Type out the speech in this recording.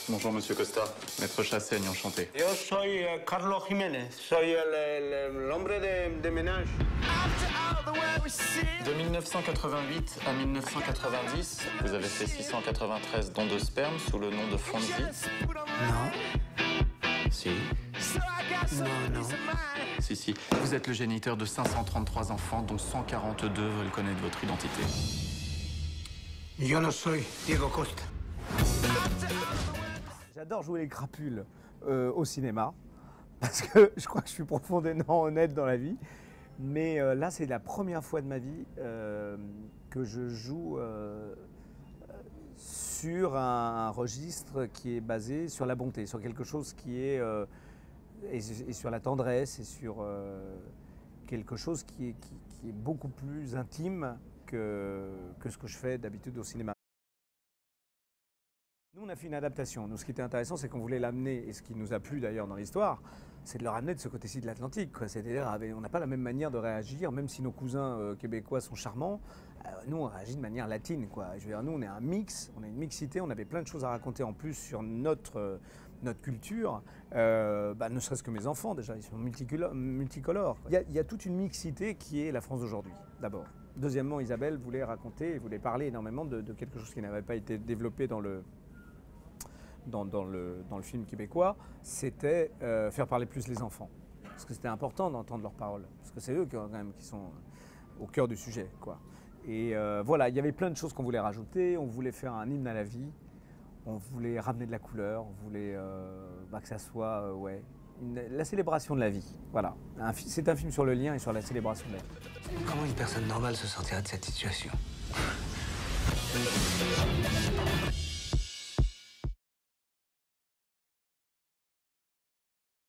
Bonjour, monsieur Costa. Maître Chassaigne, enchanté. Yo soy Carlos Jiménez, soy l'hombre de ménage. De 1988 à 1990, vous avez fait 693 dons de sperme sous le nom de Fonzie. Non. Si. Non. Si. Vous êtes le géniteur de 533 enfants, dont 142 veulent connaître votre identité. Yo no soy Diego Costa. J'adore jouer les crapules au cinéma, parce que je crois que je suis profondément honnête dans la vie. Mais là, c'est la première fois de ma vie que je joue sur un registre qui est basé sur la bonté, sur quelque chose qui est... et sur la tendresse, et sur quelque chose qui est beaucoup plus intime que ce que je fais d'habitude au cinéma. Nous, on a fait une adaptation. Nous, ce qui était intéressant, c'est qu'on voulait l'amener, et ce qui nous a plu d'ailleurs dans l'histoire, c'est de le ramener de ce côté-ci de l'Atlantique. C'est-à-dire, on n'a pas la même manière de réagir, même si nos cousins québécois sont charmants. Nous, on réagit de manière latine, quoi. Je veux dire, nous, on est un mix, on a une mixité, on avait plein de choses à raconter en plus sur notre culture. Ne serait-ce que mes enfants, déjà, ils sont multicolores. Il y a toute une mixité qui est la France d'aujourd'hui, d'abord. Deuxièmement, Isabelle voulait raconter, voulait parler énormément de quelque chose qui n'avait pas été développé dans le film québécois, c'était faire parler plus les enfants. Parce que c'était important d'entendre leurs paroles. Parce que c'est eux quand même qui sont au cœur du sujet, quoi. Et voilà, il y avait plein de choses qu'on voulait rajouter. On voulait faire un hymne à la vie. On voulait ramener de la couleur. On voulait que ça soit la célébration de la vie. Voilà. C'est un film sur le lien et sur la célébration de la vie. Comment une personne normale se sortira de cette situation?